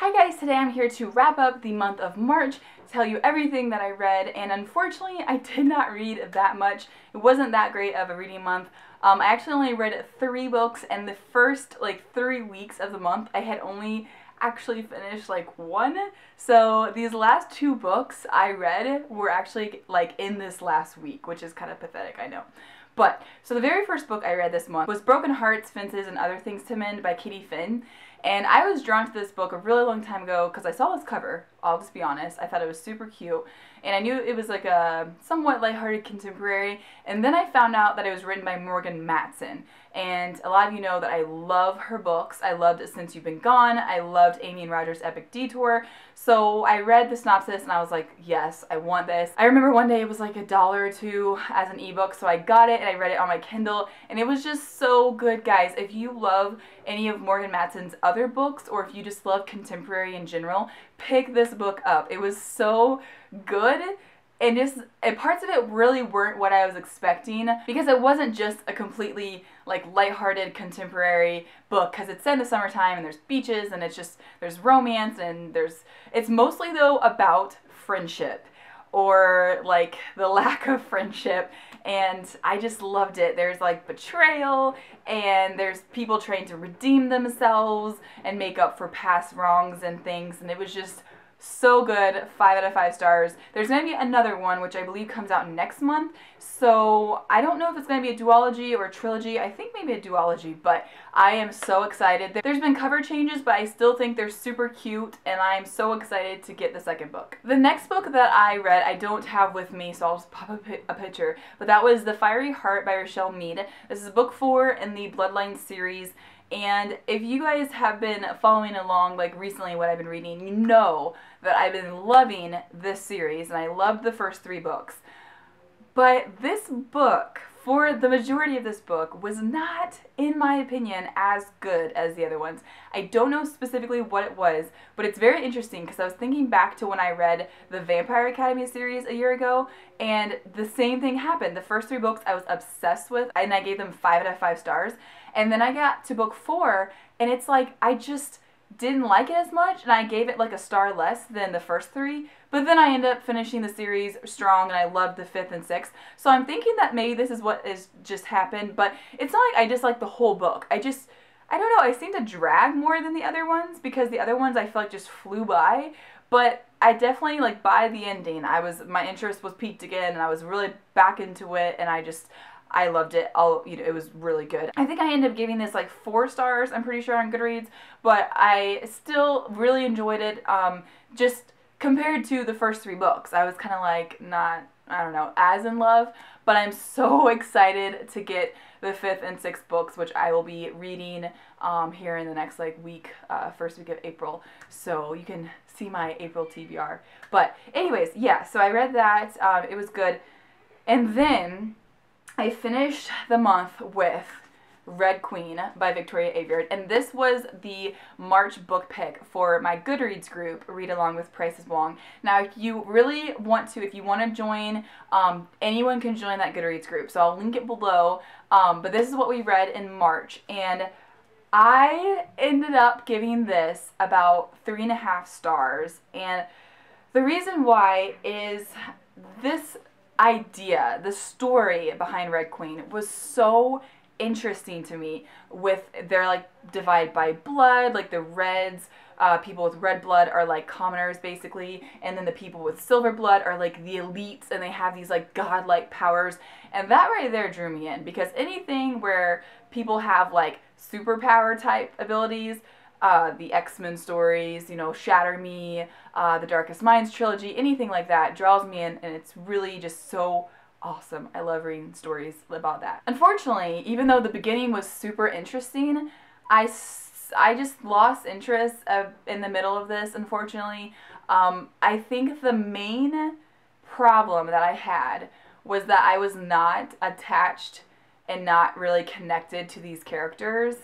Hi guys, today I'm here to wrap up the month of March, tell you everything that I read, and unfortunately I did not read that much. It wasn't that great of a reading month. I actually only read 3 books, and the first 3 weeks of the month I had only actually finished 1. So these last 2 books I read were actually in this last week, which is kind of pathetic, I know. But, so the very first book I read this month was Broken Hearts, Fences, and Other Things to Mend by Katie Finn. And I was drawn to this book a really long time ago because I saw this cover, I'll just be honest. I thought it was super cute. And I knew it was like a somewhat lighthearted contemporary. And then I found out that it was written by Morgan Matson. And a lot of you know that I love her books. I loved It Since You've Been Gone. I loved Amy and Roger's Epic Detour. So I read the synopsis and I was like, yes, I want this. I remember one day it was like $1 or $2 as an ebook, so I got it and I read it on my Kindle. And it was just so good, guys. If you love any of Morgan Matson's other books, or if you just love contemporary in general, pick this book up. It was so good. And parts of it really weren't what I was expecting, because it wasn't just a completely lighthearted contemporary book, because it's set in the summertime and there's beaches and there's romance and it's mostly though about friendship, or the lack of friendship, and I just loved it. There's betrayal, and there's people trying to redeem themselves and make up for past wrongs and things, and it was just so good. 5 out of 5 stars. There's going to be another one, which I believe comes out next month, so I don't know if it's going to be a duology or a trilogy. I think maybe a duology, but I am so excited. There's been cover changes, but I still think they're super cute, and I'm so excited to get the second book. The next book that I read, I don't have with me, so I'll just pop a picture, but that was The Fiery Heart by Rochelle Mead. This is book 4 in the Bloodline series. And if you guys have been following along recently what I've been reading, you know that I've been loving this series, and I loved the first 3 books. But this book, for the majority of this book, was not, in my opinion, as good as the other ones. I don't know specifically what it was, but it's very interesting because I was thinking back to when I read the Vampire Academy series a year ago, and the same thing happened. The first 3 books I was obsessed with, and I gave them 5 out of 5 stars. And then I got to book 4, and it's I just didn't like it as much, and I gave it a star less than the first 3. But then I ended up finishing the series strong, and I loved the 5th and 6th. So I'm thinking that maybe this is what has just happened, but it's not I dislike the whole book. I don't know, I seem to drag more than the other ones, because the other ones I feel just flew by. But I definitely, by the ending, my interest was piqued again, and I was really back into it, and I loved it. It was really good. I think I ended up giving this 4 stars, I'm pretty sure, on Goodreads, but I still really enjoyed it. Just compared to the first 3 books, I was kind of not, I don't know, as in love, but I'm so excited to get the 5th and 6th books, which I will be reading here in the next week, first week of April, so you can see my April TBR. But anyways, yeah, so I read that. It was good. And then I finished the month with Red Queen by Victoria Aveyard, and this was the March book pick for my Goodreads group, Read Along with Priceiswong. Now, if you really want to, if you want to join, anyone can join that Goodreads group, so I'll link it below, but this is what we read in March, and I ended up giving this about 3.5 stars, and the reason why is this idea, the story behind Red Queen was so interesting to me. They're divided by blood, the reds, people with red blood are commoners basically, and then the people with silver blood are the elites, and they have these godlike powers, and that right there drew me in, because anything where people have superpower type abilities, the X-Men stories, Shatter Me, the Darkest Minds trilogy, anything like that draws me in, and it's really just so awesome. I love reading stories about that. Unfortunately, even though the beginning was super interesting, I just lost interest in the middle of this, unfortunately. I think the main problem that I had was that I was not attached and not really connected to these characters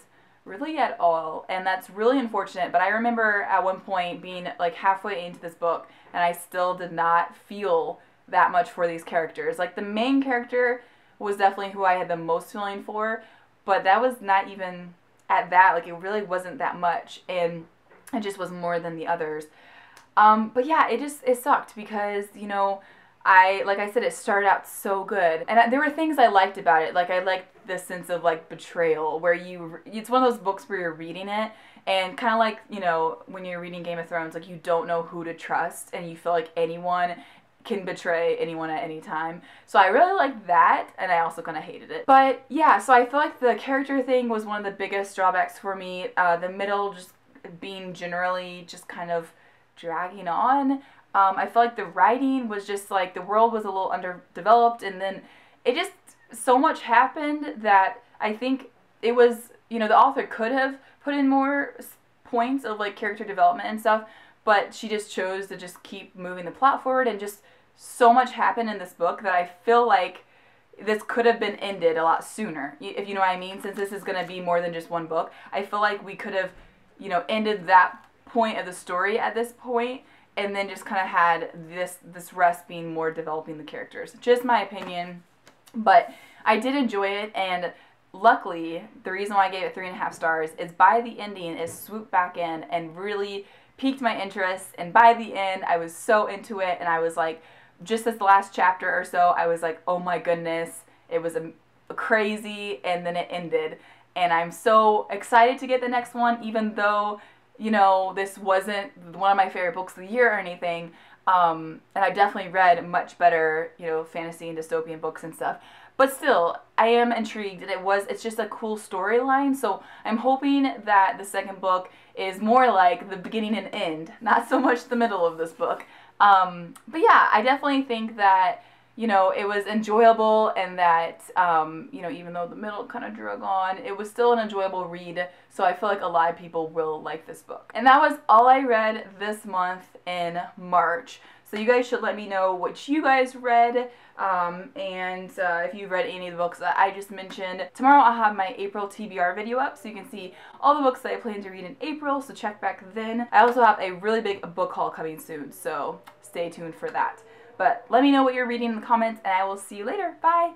really at all, and that's really unfortunate. But I remember at one point being halfway into this book, and I still did not feel that much for these characters. The main character was definitely who I had the most feeling for, but that was not even at that, it really wasn't that much. And It just was more than the others. But yeah, it sucked because, you know, like I said, it started out so good. And there were things I liked about it. Like, I liked the sense of, like, betrayal, where it's one of those books where you're reading it, and kind of like, you know, when you're reading Game of Thrones, like, you don't know who to trust, and you feel like anyone can betray anyone at any time. So I really liked that, and I also kind of hated it. But yeah, so I feel like the character thing was one of the biggest drawbacks for me. The middle just being generally just kind of dragging on. I feel like the writing was just like, the world was a little underdeveloped, and then it just, so much happened that I think it was, you know, the author could have put in more points of like character development and stuff, but she just chose to just keep moving the plot forward, and just so much happened in this book that I feel like this could have been ended a lot sooner, if you know what I mean. Since this is going to be more than just one book, I feel like we could have, you know, ended that point of the story at this point, and then just kind of had this rest being more developing the characters. Just my opinion, but I did enjoy it, and luckily, the reason why I gave it 3.5 stars is by the ending, it swooped back in and really piqued my interest, and by the end, I was so into it, and I was like, just this last chapter or so, I was like, oh my goodness, it was crazy, and then it ended, and I'm so excited to get the next one, even though, you know, this wasn't one of my favorite books of the year or anything, and I've definitely read much better, you know, fantasy and dystopian books and stuff, but still, I am intrigued, and it's just a cool storyline, so I'm hoping that the second book is more like the beginning and end, not so much the middle of this book. But yeah, I definitely think that, you know, it was enjoyable, and that, you know, even though the middle kind of drug on, it was still an enjoyable read, so I feel like a lot of people will like this book. And that was all I read this month in March. So you guys should let me know what you guys read, and if you read any of the books that I just mentioned. Tomorrow I'll have my April TBR video up, so you can see all the books that I plan to read in April, so check back then. I also have a really big book haul coming soon, so stay tuned for that. But let me know what you're reading in the comments, and I will see you later. Bye!